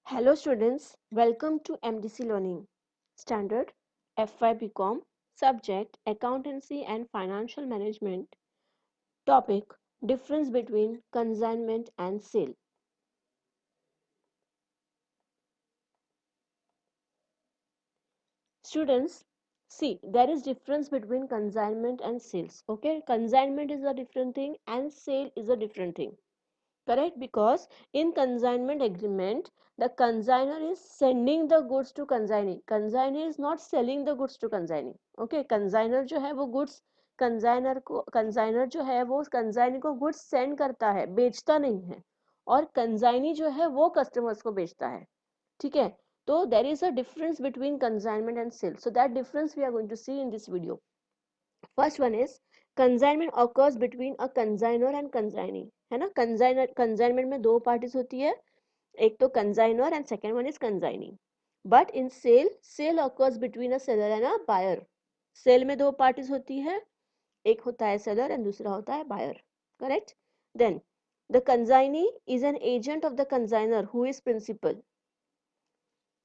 Hello students, welcome to MDC Learning. Standard FY BCom, subject Accountancy and Financial Management, topic Difference between consignment and sale. Students, see, there is difference between consignment and sales. Okay, consignment is a different thing and sale is a different thing. Correct, because in consignment agreement the consignor is sending the goods to consignee. Consignee is not selling the goods to consignee. Okay, consignor जो है वो goods consignor जो है वो consignee को goods send करता है, बेचता नहीं है, और consignee जो है वो customers को बेचता है. ठीक है, तो there is a difference between consignment and sale. So that difference we are going to see in this video. First one is consignment occurs between a consignor and consignee. है ना, consignment में दो पार्टीज होती है, एक तो consignor and second one is consignee. But in sale occurs between a seller and a buyer. Sale में दो पार्टीज होती है, एक होता है seller and दूसरा होता है buyer. Correct? Then the consignee is an agent of the consignor who is principal.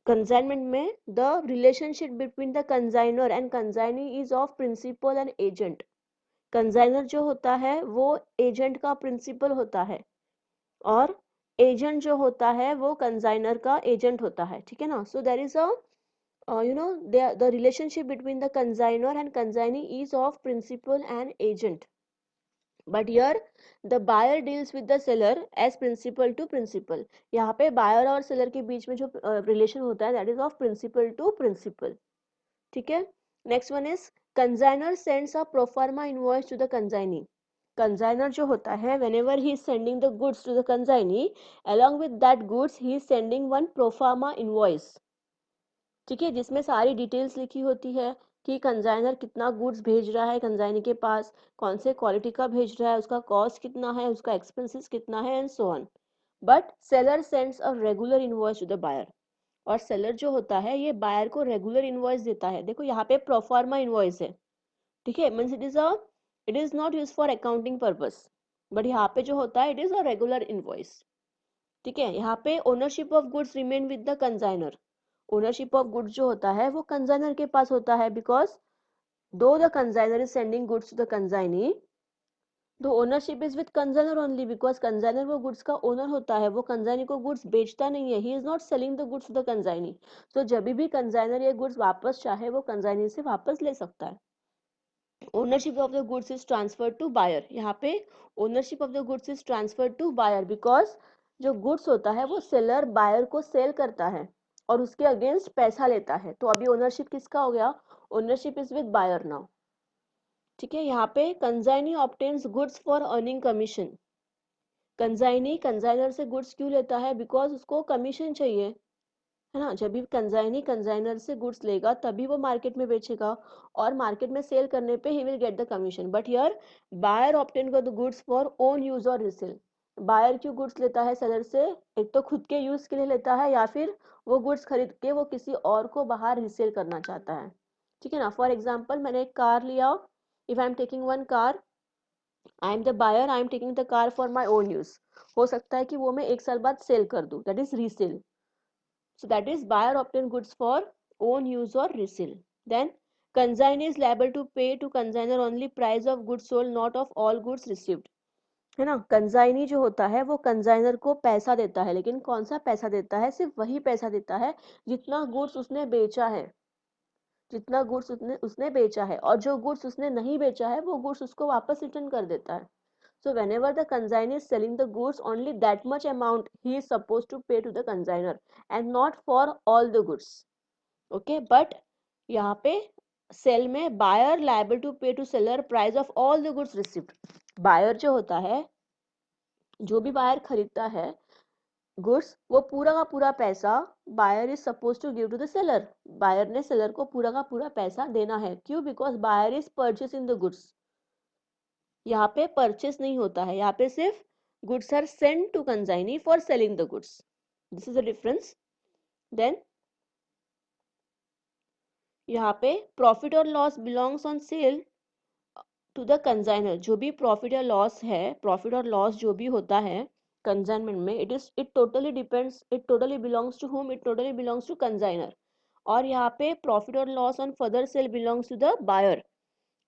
Consignment में the relationship between the consignor and consignee is of principal and agent. Consignor जो होता है वो एजेंट का principal होता है और एजेंट जो होता है वो कंसाइनर का एजेंट होता है. ठीक है ना. So there is a the relationship between the consignor and consignee is of principal and agent. But here the buyer deals with the seller as principal to principal. यहाँ पे बायर और seller के बीच में जो रिलेशन होता है that is of principal to principal. ठीक है. Next one is consignor sends a proforma invoice to the consignee. Consignor जो होता है whenever he is sending the goods to the consignee, along with that goods he is sending one proforma invoice. ठीक है, जिसमें सारी details लिखी होती है कि कंसाइनर कितना गुड्स भेज रहा है कंसाइनी के पास, कौन से क्वालिटी का भेज रहा है, उसका कॉस्ट कितना है, उसका एक्सपेंसेस कितना है and so on. But seller sends a regular invoice to the buyer. और सेलर जो होता है ये बायर को रेगुलर इनवॉइस देता है. देखो यहाँ पे प्रोफार्मा इनवॉइस है. ठीक है, means it is not use for accounting purpose, but यहाँ पे जो होता है it is a regular invoice. ठीक है, यहाँ पे ownership of goods remain with the consignor. Ownership of goods जो होता है वो कंसाइनर के पास होता है, because though the consignor is sending goods to the consignee, the ownership is with consignor only, because consignor वो गुड्स का ओनर होता है, वो कंसाइनी को गुड्स बेचता नहीं है. He is not selling the goods to the consignee. तो जब भी कंसाइनर ये गुड्स वापस चाहे वो कंसाइनी से वापस ले सकता है. Ownership of the goods is transferred to buyer. यहाँ पे ownership of the goods is transferred to buyer because जो गुड्स होता है वो सेलर बायर को सेल करता है और उसके अगेंस्ट पैसा लेता है. तो अभी ओनरशिप किसका हो गया? Ownership is with buyer now. ठीक है, यहाँ पे consignee obtains goods for earning commission. Consignee consignor से गुड्स क्यों लेता है? बिकॉज उसको कमीशन चाहिए, है ना. जब भी कंसाइनी कंसाइनर से गुड्स लेगा तभी वो मार्केट में बेचेगा और मार्केट में सेल करने पे he will get the commission. But here buyer obtain the goods for own use और रिसेल. बायर क्यों गुड्स लेता है सेलर से? एक तो खुद के यूज के लिए लेता है या फिर वो गुड्स खरीद के वो किसी और को बाहर रिसेल करना चाहता है. ठीक है ना. फॉर एग्जाम्पल मैंने एक कार लिया. If I am taking one car, I am the buyer, I am taking the car for my own use. हो सकता है कि वो मैं एक साल बाद सेल कर दूं, that is resale. So that is buyer obtain goods for own use or resale. Then consignee is liable to pay to consignor only price of goods sold, not of all goods received. है ना. Consignee जो होता है वो consignor को पैसा देता है, लेकिन कौन सा पैसा देता है? सिर्फ वही पैसा देता है जितना गुड्स उसने बेचा है, जितना गुड्स उसने बेचा है. और जो गुड्स उसने नहीं बेचा है वो गुड्स उसको वापस रिटर्न कर देता है. So whenever the consignee is selling the goods, only that much amount he is supposed to pay to the consignor and not for all the goods. Okay, but यहाँ पे सेल में buyer liable to pay to seller price of all the goods received. Buyer जो होता है, जो भी buyer खरीदता है गुड्स, वो पूरा का पूरा पैसा buyer is suppose to give to the seller. Buyer ने सेलर को पूरा का पूरा पैसा देना है. क्यों? Because buyer is purchase in the goods. यहाँ पे परचेस नहीं होता है, यहाँ पे सिर्फ goods are send to consignee for selling the goods. This is the difference. Then यहाँ पे प्रॉफिट और loss belongs on sale to the consignor. जो भी प्रॉफिट या लॉस है, प्रॉफिट और लॉस जो भी होता है कंसाइनमेंट में it totally belongs to whom? It totally belongs to consignor. और यहाँ पे प्रॉफिट और loss on further sale belongs to the buyer.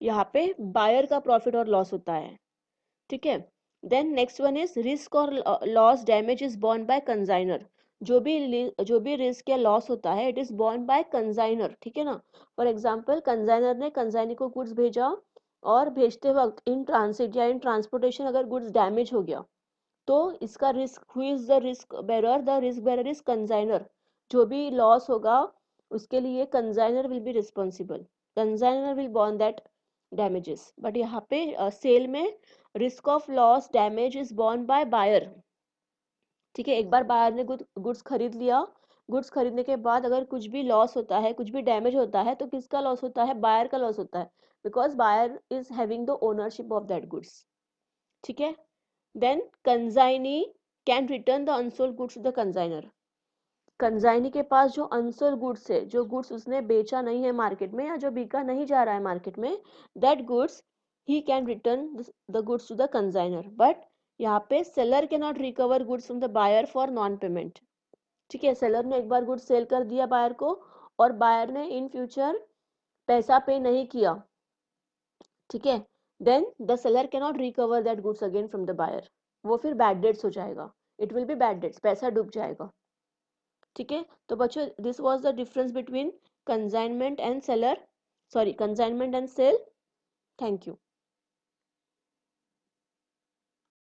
यहाँ पे बायर का प्रॉफिट और लॉस होता है, ठीक है। Then next one is risk और loss damage is borne by consignor. जो भी रिस्क या लॉस होता है it is borne by consignor, ठीक है ना। फॉर एग्जांपल कंसाइनर ने कंसाइनी को गुड्स भेजा और भेजते वक्त इन ट्रांसिट या इन ट्रांसपोर्टेशन अगर गुड्स डैमेज हो गया तो इसका risk, who is the risk bearer? The risk bearer is consignor. जो भी लॉस होगा उसके लिए consignor will be responsible, consignor will born that damages. But यहाँ पे सेल में risk of loss damage is born by buyer, ठीक है। एक बार बायर ने गुड्स खरीद लिया, गुड्स खरीदने के बाद अगर कुछ भी लॉस होता है, कुछ भी डैमेज होता है, तो किसका लॉस होता है? बायर का लॉस होता है, because buyer is having the ownership of that goods, ठीक है। Then consignee can return the unsold goods to the consignor. Consignee के पास जो अनसोल्ड गुड्स है, जो गुड्स उसने बेचा नहीं है मार्केट में या जो बिका नहीं जा रहा है मार्केट में, that goods he can return the goods to the consignor. But यहाँ पे seller can not recover goods from the buyer for non payment, ठीक है। सेलर ने एक बार गुड्स सेल कर दिया बायर को और बायर ने इन फ्यूचर पैसा पे नहीं किया, ठीक है। Then the seller can not recover that goods again from the buyer. वो फिर बैड डेट्स हो जाएगा, it will be bad debts, पैसा डूब जाएगा, ठीक है। तो बच्चों this was the difference between consignment and seller, sorry consignment and sale. Thank you.